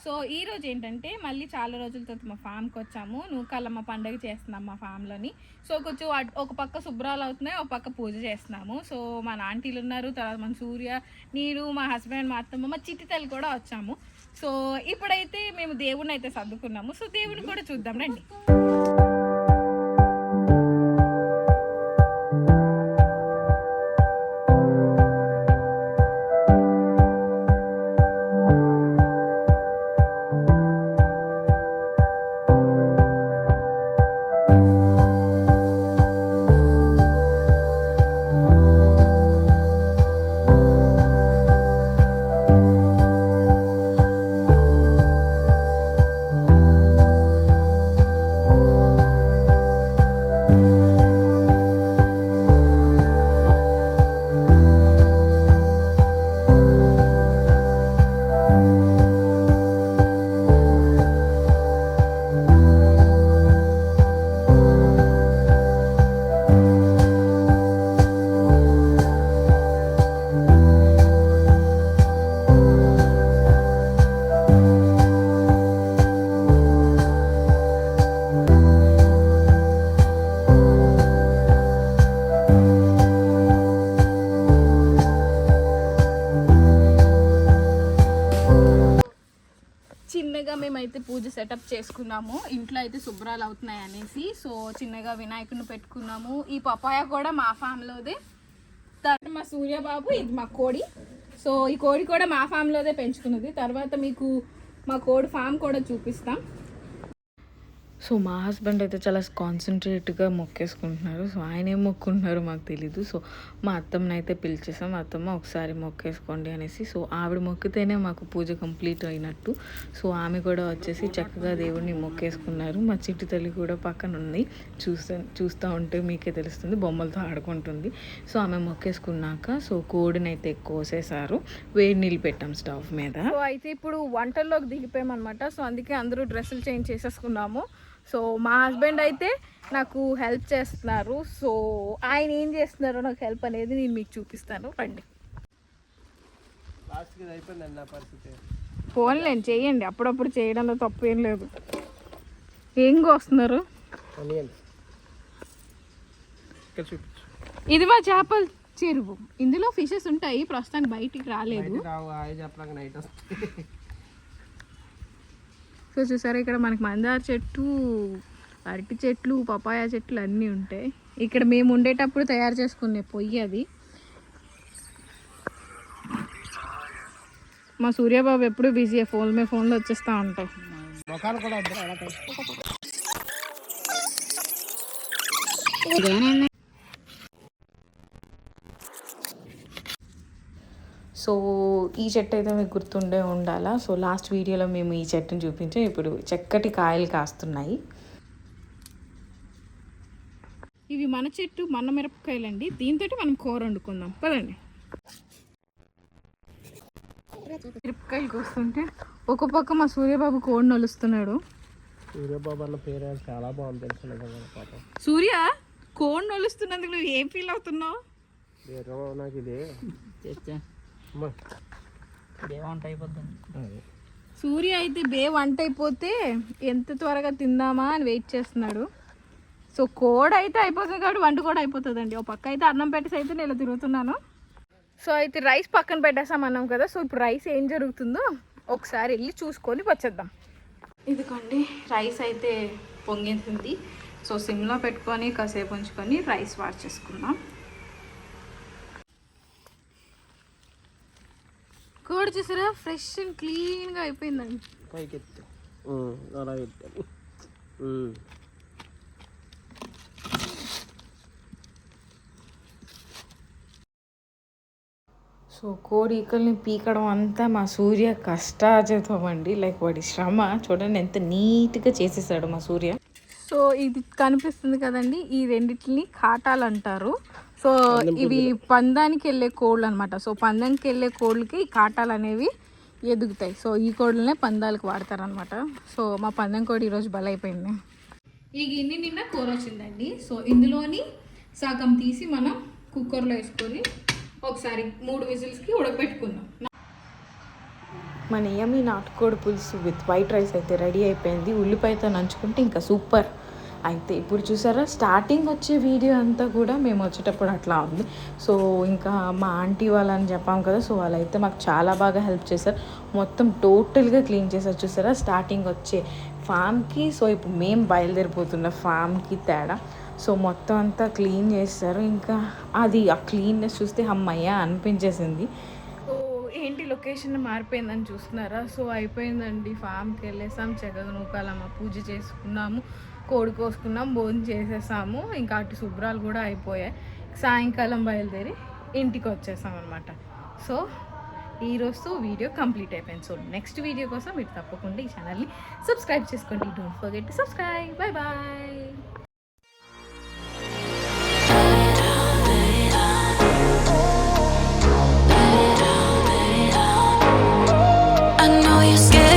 So ఈరోజు ఏంటంటే మళ్ళీ చాలా రోజుల తర్వాత మా ఫామ్కి వచ్చాము. నూకాలమ్మ పండుగ చేస్తున్నాం మా ఫామ్లోని. సో కొంచెం ఒక పక్క శుభ్రాలు అవుతున్నాయి, ఒక పక్క పూజ చేస్తున్నాము. సో మా ఆంటీలు ఉన్నారు, తర్వాత మన సూర్య, నేను, మా హస్బెండ్, మా అత్తమ్మ, మా చిట్టి తల్లి కూడా వచ్చాము. సో ఇప్పుడైతే మేము దేవుడిని అయితే సర్దుకున్నాము. సో దేవుడిని కూడా చూద్దాం రండి. చిన్నగా మేమైతే పూజ సెటప్ చేసుకున్నాము. ఇంట్లో అయితే శుభ్రాలు అవుతున్నాయి అనేసి. సో చిన్నగా వినాయకుడిని పెట్టుకున్నాము. ఈ పపాయ కూడా మా ఫామ్లోదే. తర్వాత మా సూర్యబాబు, ఇది మా కోడి. సో ఈ కోడి కూడా మా ఫామ్లోదే పెంచుకున్నది. తర్వాత మీకు మా కోడి ఫామ్ కూడా చూపిస్తాం. సో మా హస్బెండ్ అయితే చాలా కాన్సన్ట్రేట్గా మొక్కేసుకుంటున్నారు. సో ఆయన ఏం మొక్కుంటున్నారో మాకు తెలీదు. సో మా అత్తమ్మని అయితే పిలిచేసాం. అత్తమ్మ ఒకసారి మొక్కేసుకోండి అనేసి. సో ఆవిడ మొక్కితేనే మాకు పూజ కంప్లీట్ అయినట్టు. సో ఆమె కూడా వచ్చేసి చక్కగా దేవుడిని మొక్కేసుకున్నారు. మా చిట్టి తల్లి కూడా పక్కన ఉంది, చూస్తూ ఉంటే మీకే తెలుస్తుంది, బొమ్మలతో ఆడుకుంటుంది. సో ఆమె మొక్కేసుకున్నాక సో కోడిని అయితే కోసేసారు. వేడి నీళ్ళు పెట్టాం స్టవ్ మీద. సో అయితే ఇప్పుడు వంటల్లోకి దిగిపోయామన్నమాట. సో అందుకే అందరూ డ్రెస్సులు చేంజ్ చేసేసుకున్నాము. సో మా హస్బెండ్ అయితే నాకు హెల్ప్ చేస్తున్నారు. సో ఆయన ఏం చేస్తున్నారో నాకు హెల్ప్ అనేది నేను మీకు చూపిస్తాను రండి. ఫోన్లేండి, చేయండి, అప్పుడప్పుడు చేయడంలో తప్పు ఏం లేదు. ఏం కోస్తున్నారు? ఇది మా చేపల చెరువు. ఇందులో ఫిషెస్ ఉంటాయి, ప్రస్తుతానికి బయటికి రాలేదు. సో చూసారా, ఇక్కడ మనకి మందార చెట్టు, అరటి చెట్లు, పపాయ చెట్లు అన్నీ ఉంటాయి. ఇక్కడ మేము ఉండేటప్పుడు తయారు చేసుకునే పొయ్యి అది. మా సూర్యబాబు ఎప్పుడు బిజీ, ఫోన్లో వచ్చేస్తూ ఉంటాయి. సో ఈ చెట్టు అయితే మీకు గుర్తుండే ఉండాలా. సో లాస్ట్ వీడియోలో మేము ఈ చెట్టుని చూపించాం. ఇప్పుడు చక్కటి కాయలు కాస్తున్నాయి. ఇవి మన చెట్టు, మన మిరపకాయలండి. దీంతో మనం కూర వండుకుందాం పదండి. మిరపకాయలు కోస్తుంటే ఒక పక్క మా సూర్యబాబు కోడి నలుస్తున్నాడు. సూర్యబాబు అన్న పేరు చాలా బాగుంది. సూర్య, కోడి నలుస్తున్నందుకు నువ్వు ఏం ఫీల్ అవుతున్నావు? నాకు ఇదే సూర్య అయితే వంట అయిపోతే ఎంత త్వరగా తిందామా అని వెయిట్ చేస్తున్నాడు. సో కోడి అయితే అయిపోతుంది కాబట్టి వంట కూడా అయిపోతుందండి. ఒక పక్క అయితే అన్నం పెట్టేసి అయితే నేను తిరుగుతున్నాను. సో అయితే రైస్ పక్కన పెట్టేసామన్నాం కదా. సో ఇప్పుడు రైస్ ఏం జరుగుతుందో ఒకసారి వెళ్ళి చూసుకొని వచ్చేద్దాం. ఇదిగోండి రైస్ అయితే పొంగేసింది. సో సిమ్లో పెట్టుకొని కాసేపు ఉంచుకొని రైస్ వాష్ చేసుకుందాం. కోడి చూసారా, ఫ్రెష్ అండ్ క్లీన్గా అయిపోయిందండి. సో కోడి ఈకల్ని పీకడం అంతా మా సూర్య కష్టార్జితం అండి. లైక్ వాడి శ్రమ చూడండి, ఎంత నీట్గా చేసేసాడు మా సూర్య. సో ఇది కనిపిస్తుంది కదండి, ఈ రెండింటిని కాటాలు అంటారు. సో ఇవి పందానికి వెళ్ళే కోళ్ళు అనమాట. సో పందానికి వెళ్ళే కోళ్ళకి కాటాలు అనేవి ఎదుగుతాయి. సో ఈ కోళ్ళనే పందాలకు వాడతారనమాట. సో మా పందెం కోడి ఈరోజు బలైపోయింది. ఈ గిన్నె నిండా కూర వచ్చిందండి. సో ఇందులోని సగం తీసి మనం కుక్కర్లో వేసుకొని ఒకసారి 3 విజిల్స్కి ఉడకబెట్టుకుందాం. మన యమ్మీ నాటుకోడి పులుసు విత్ వైట్ రైస్ అయితే రెడీ అయిపోయింది. ఉల్లిపాయతో నంచుకుంటే ఇంకా సూపర్. అయితే ఇప్పుడు చూసారా స్టార్టింగ్ వచ్చే వీడియో అంతా కూడా మేము వచ్చేటప్పుడు అట్లా ఉంది. సో ఇంకా మా ఆంటీ వాళ్ళని చెప్పాం కదా, సో వాళ్ళైతే మాకు చాలా బాగా హెల్ప్ చేశారు. మొత్తం టోటల్గా క్లీన్ చేశారు. చూసారా స్టార్టింగ్ వచ్చే ఫామ్కి, సో ఇప్పుడు మేము బయలుదేరిపోతున్న ఫామ్కి తేడా. సో మొత్తం అంతా క్లీన్ చేస్తారు. ఇంకా అది ఆ క్లీన్నెస్ చూస్తే అమ్మయ్య అనిపించేసింది. సో ఏంటి లొకేషన్ మారిపోయిందని చూస్తున్నారా? సో అయిపోయిందండి, ఫామ్కి వెళ్ళేసాం, చక్కగా నూకాలమ్మ పూజ చేసుకున్నాము, కోడి కోసుకున్నాం, భోజనం చేసేసాము. ఇంకా అటు శుభ్రాలు కూడా అయిపోయాయి. సాయంకాలం బయలుదేరి ఇంటికి వచ్చేసాం అనమాట. సో ఈరోజు వీడియో కంప్లీట్ అయిపోయింది. సో నెక్స్ట్ వీడియో కోసం మీరు తప్పకుండా ఈ ఛానల్ని సబ్స్క్రైబ్ చేసుకోండి. Don't forget to subscribe. Bye bye.